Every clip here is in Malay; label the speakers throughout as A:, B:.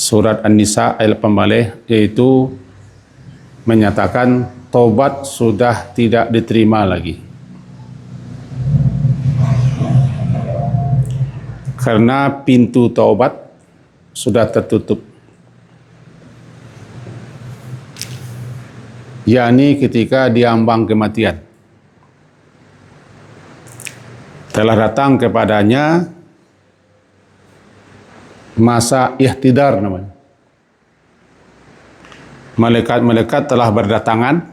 A: surat An-Nisa ayat 18, yaitu menyatakan taubat sudah tidak diterima lagi. Karena pintu taubat sudah tertutup. yakni ketika diambang kematian. Telah datang kepadanya masa ihtidar namanya. Malaikat-malaikat telah berdatangan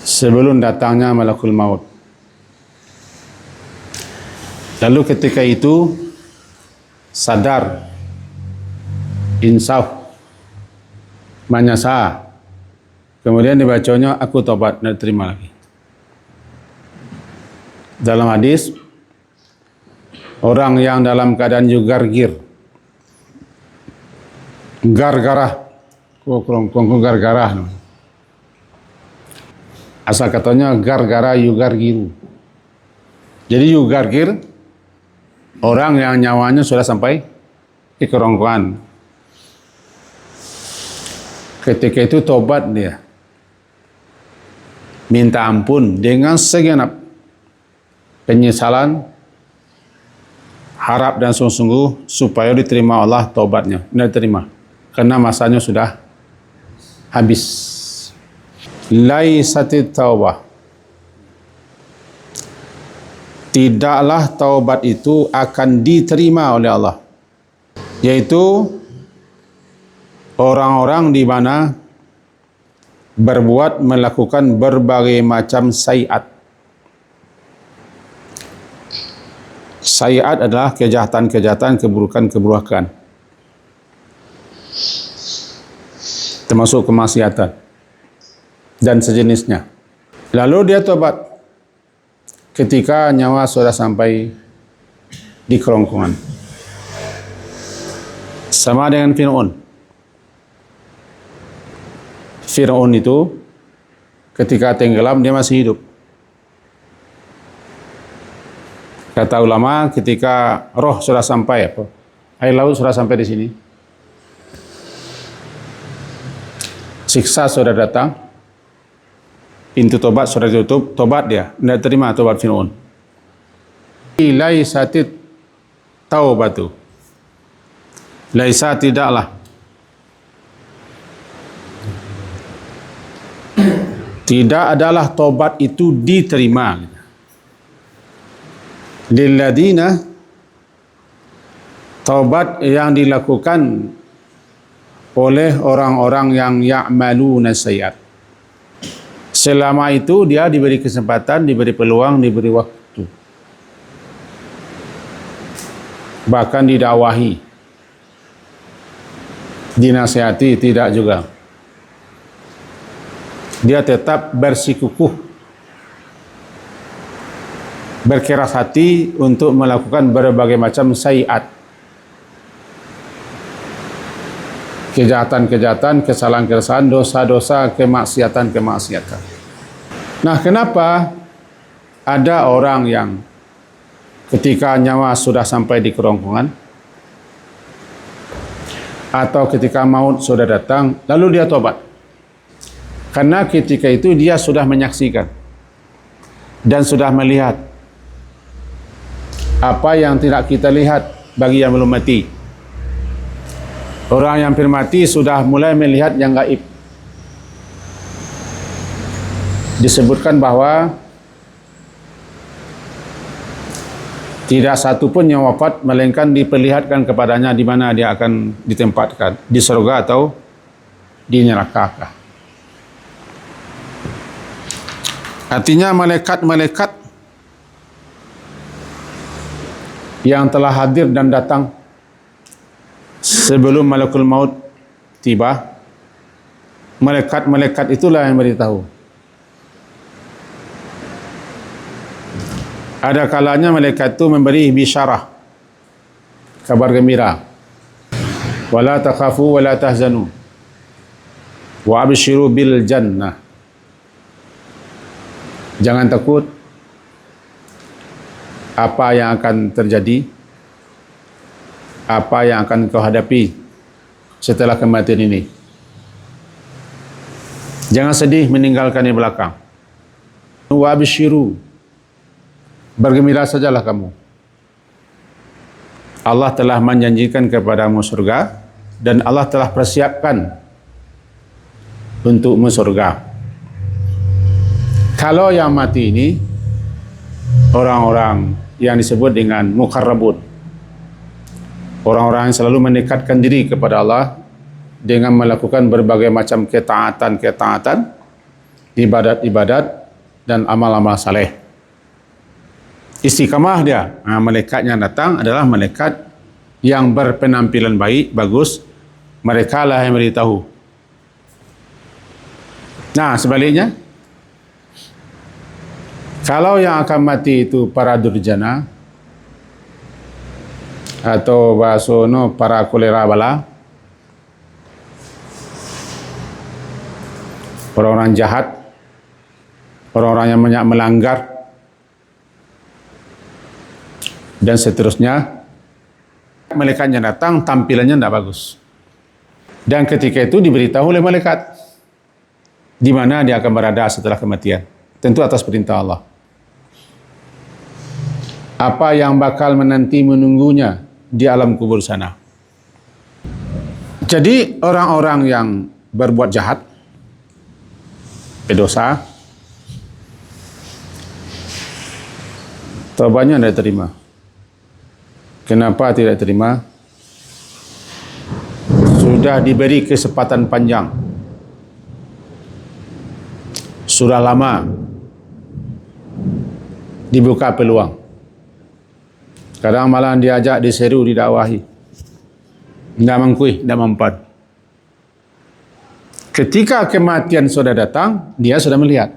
A: sebelum datangnya malakul maut. Lalu ketika itu sadar, insaf, menyesal. Kemudian dibacanya, aku tobat, dan terima lagi. Dalam hadis, orang yang dalam keadaan yugargir, gargarah, kongkong gargarah. Asal katanya gargara yugargiru. Jadi yugargir, orang yang nyawanya sudah sampai ke kerongkongan. Ketika itu tobat dia, minta ampun dengan segenap penyesalan, harap dan sungguh-sungguh supaya diterima Allah tobatnya. Tidak diterima karena masanya sudah habis. Laisatit taubah, tidaklah taubat itu akan diterima oleh Allah, yaitu orang-orang di mana berbuat melakukan berbagai macam sayiat. Sayiat adalah kejahatan-kejahatan, keburukan-keburukan, termasuk kemaksiatan dan sejenisnya. Lalu dia tobat ketika nyawa sudah sampai di kerongkongan. Sama dengan Fir'aun. Fir'aun itu ketika tenggelam dia masih hidup. Kata ulama, ketika roh sudah sampai, air laut sudah sampai di sini, siksa sudah datang, pintu tobat sudah ditutup, tobat dia, tidak terima tobat Fir'aun. Laisatit taubatu, laisa tidaklah, tidak adalah tobat itu diterima lilladina, taubat yang dilakukan oleh orang-orang yang ya'maluna sayyi'at. Selama itu dia diberi kesempatan, diberi peluang, diberi waktu, bahkan didakwahi, dinasihati, tidak juga. Dia tetap bersikukuh, berkeras hati untuk melakukan berbagai macam sayiat, kejahatan-kejahatan, kesalahan-kesalahan, dosa-dosa, kemaksiatan-kemaksiatan. Nah, kenapa ada orang yang ketika nyawa sudah sampai di kerongkongan atau ketika maut sudah datang, lalu dia tobat? Karena ketika itu dia sudah menyaksikan dan sudah melihat apa yang tidak kita lihat bagi yang belum mati. Orang yang hampir mati sudah mulai melihat yang gaib. Disebutkan bahwa tidak satu pun yang wafat melainkan diperlihatkan kepadanya di mana dia akan ditempatkan, di surga atau di neraka. Artinya malaikat-malaikat yang telah hadir dan datang sebelum malakul maut tiba, malaikat-malaikat itulah yang beritahu. Ada kalanya malaikat itu memberi bisyarah, kabar gembira. Wala takhafu wala tahzanu wa abshiru bil jannah. Jangan takut apa yang akan terjadi, apa yang akan kau hadapi, setelah kematian ini. Jangan sedih meninggalkan di belakang. Wa abshiru, bergembira sajalah kamu. Allah telah menjanjikan kepadamu surga dan Allah telah persiapkan untukmu surga. Kalau yang mati ini orang-orang yang disebut dengan muqarrabun, orang-orang yang selalu mendekatkan diri kepada Allah dengan melakukan berbagai macam ketaatan-ketaatan, ibadat-ibadat dan amal-amal saleh. Istiqamah dia. Malaikatnya datang adalah malaikat yang berpenampilan baik, bagus. Mereka lah yang beritahu. Nah, sebaliknya, kalau yang akan mati itu para durjana atau bahasono para kolera bala, orang-orang jahat, orang-orang yang banyak melanggar, dan seterusnya, malaikatnya datang, tampilannya tidak bagus. Dan ketika itu diberitahu oleh malaikat di mana dia akan berada setelah kematian. Tentu atas perintah Allah. Apa yang bakal menanti menunggunya di alam kubur sana. Jadi orang-orang yang berbuat jahat, berdosa, taubatnya tidak terima. Kenapa tidak terima? Sudah diberi kesempatan panjang, sudah lama dibuka peluang. Kadang malah diajak, diseru, didakwahi, tidak mengkui, tidak mempan. Ketika kematian sudah datang, dia sudah melihat.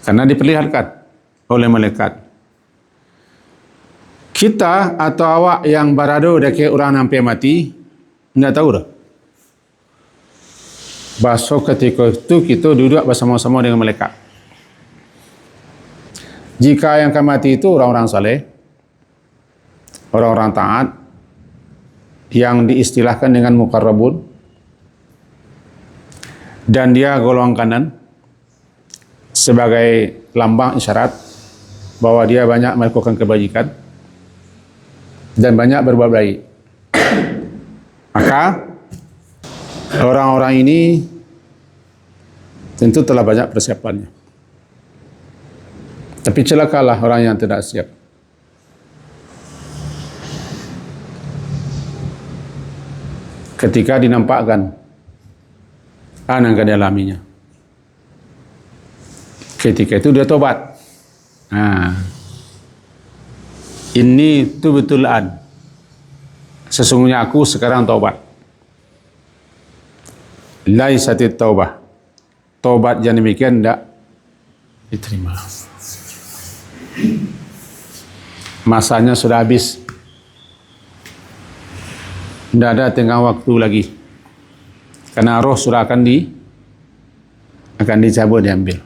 A: Karena diperlihatkan oleh malaikat. Kita atau awak yang berada dekat orang sampai mati, tidak tahu dah. Bahasa ketika itu kita duduk bersama-sama dengan malaikat. Jika yang akan mati itu orang-orang saleh, orang-orang taat, yang diistilahkan dengan muqarrabun, dan dia golongan kanan sebagai lambang isyarat bahwa dia banyak melakukan kebajikan dan banyak berbuat baik. Maka orang-orang ini tentu telah banyak persiapannya. Tapi celakalah orang yang tidak siap. Ketika dinampakkan apa yang dialaminya. Ketika itu dia tobat. Ini tu betulan. Sesungguhnya aku sekarang taubat. Laisatit taubah. Taubat yang demikian tidak diterima. Masanya sudah habis. Tidak ada tengah waktu lagi. Karena roh sudah akan dicabut, diambil.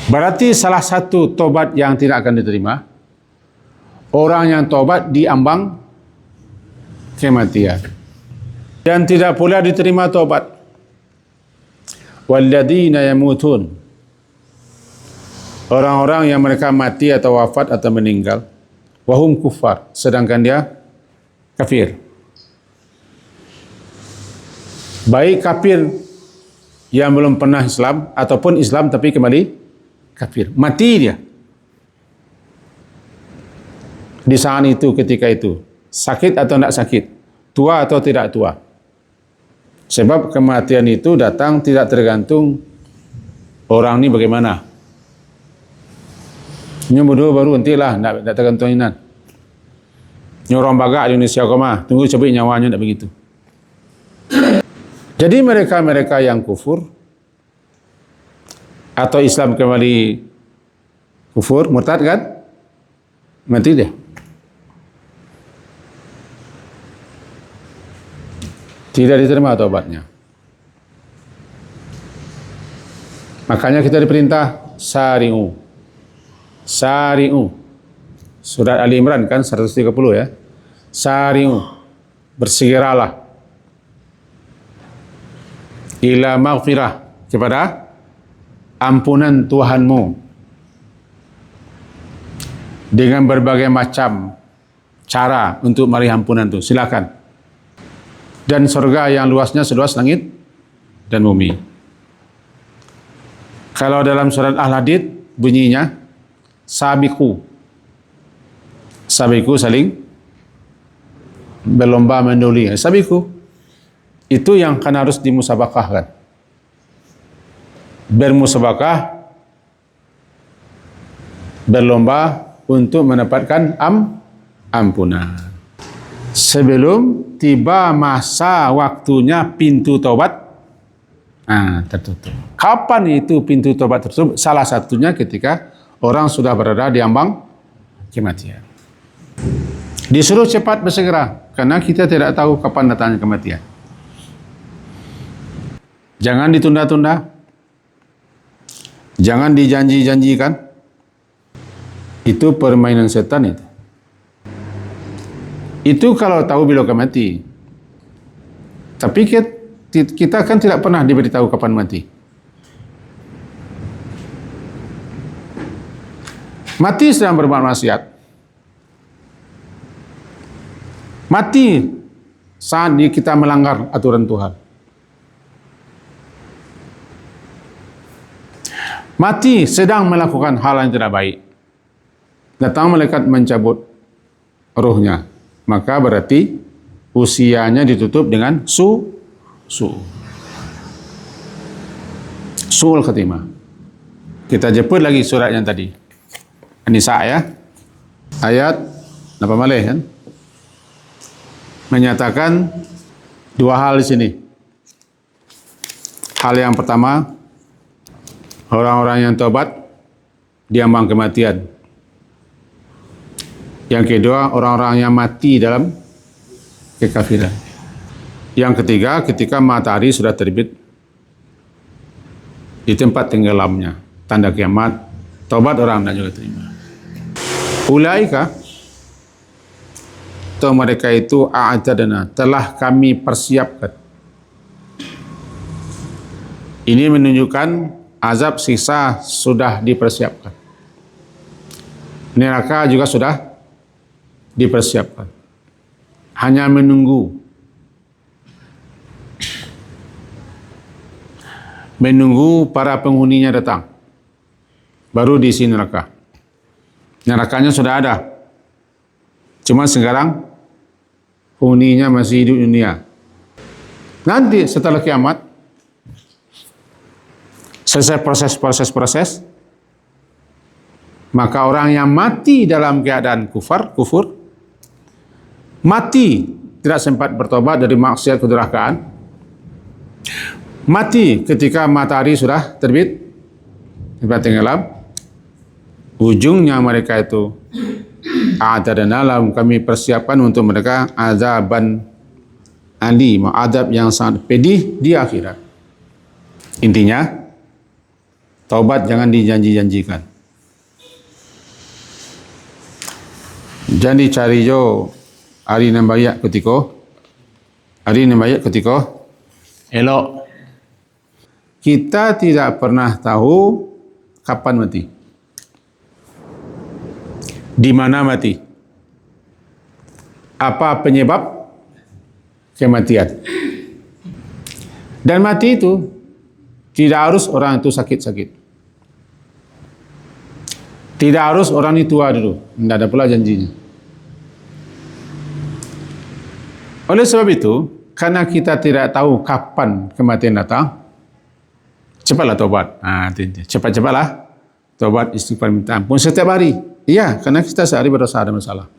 A: Berarti salah satu tobat yang tidak akan diterima, orang yang tobat di ambang kematian. Dan tidak pula diterima tobat. Walladzina yamutun, orang-orang yang mereka mati atau wafat atau meninggal, wahum kuffar, sedangkan dia kafir. Baik kafir yang belum pernah Islam ataupun Islam tapi kembali kafir, mati dia di saat itu, ketika itu, sakit atau tidak sakit, tua atau tidak tua. Sebab kematian itu datang tidak tergantung orang ni bagaimana. Ini bodoh baru nantilah, tidak tergantung ini. Ini orang bagak di Indonesia kau mah, tunggu cabut nyawanya, tidak begitu. Jadi mereka-mereka yang kufur atau Islam kembali kufur, murtad kan? Mati dia. Tidak diterima taubatnya. Makanya kita diperintah sari'u, Sari'u. Surat Ali Imran kan 130 ya. Sari'u. Bersegeralah. Ila maghfirah. Kepada ampunan Tuhanmu. Dengan berbagai macam cara untuk meraih ampunan itu. Silakan. Dan surga yang luasnya seluas langit dan bumi. Kalau dalam surat Al-Hadid bunyinya sabiqu. Sabiqu saling berlomba mendahului. Sabiqu itu yang kan harus dimusabakahkan. Bermusabakah, berlomba untuk mendapatkan ampunan. Sebelum tiba masa waktunya pintu taubat tertutup. Kapan itu pintu taubat tertutup? Salah satunya ketika orang sudah berada di ambang kematian. Disuruh cepat bersegera karena kita tidak tahu kapan datangnya kematian. Jangan ditunda-tunda. Jangan dijanji-janjikan. Itu permainan setan itu. Itu kalau tahu bila akan mati. Tapi kita kan tidak pernah diberitahu kapan mati. Mati sedang berbuat maksiat. Mati saat kita melanggar aturan Tuhan. Mati sedang melakukan hal yang tidak baik. Datang malaikat mencabut ruhnya. Maka berarti usianya ditutup dengan su'ul khatimah. Kita jemput lagi surat yang tadi. An-Nisa ya. Ayat 8 malih kan. Menyatakan dua hal di sini. Hal yang pertama, orang-orang yang taubat di ambang kematian. Yang kedua, orang-orang yang mati dalam kekafiran. Yang ketiga, ketika matahari sudah terbit di tempat tenggelamnya, tanda kiamat, taubat orang dan juga terima. Ulaika, atau mereka itu a'tadna, telah kami persiapkan. Ini menunjukkan azab siksa sudah dipersiapkan. Neraka juga sudah dipersiapkan. Hanya menunggu para penghuninya datang. Baru diisi neraka. Nerakanya sudah ada. Cuma sekarang penghuninya masih hidup di dunia. Nanti setelah kiamat, selesai proses, maka orang yang mati dalam keadaan kufur, mati tidak sempat bertobat dari maksiat kedurhakaan, mati ketika matahari sudah terbit, tempat tenggelam, ujungnya mereka itu a'tadna lahum, kami persiapkan untuk mereka azaban alim, azab yang sangat pedih di akhirat. Intinya, taubat jangan dijanji-janjikan. Jangan dicari jo hari nambayak ketika elok. Kita tidak pernah tahu kapan mati, di mana mati, apa penyebab kematian. Dan mati itu tidak harus orang itu sakit-sakit. Tidak harus orang itu tua dulu. Tidak ada pula janjinya. Oleh sebab itu, karena kita tidak tahu kapan kematian datang, cepatlah tobat. Cepat-cepatlah tobat, istighfar, minta ampun setiap hari. Iya, karena kita sehari berdosa, ada masalah.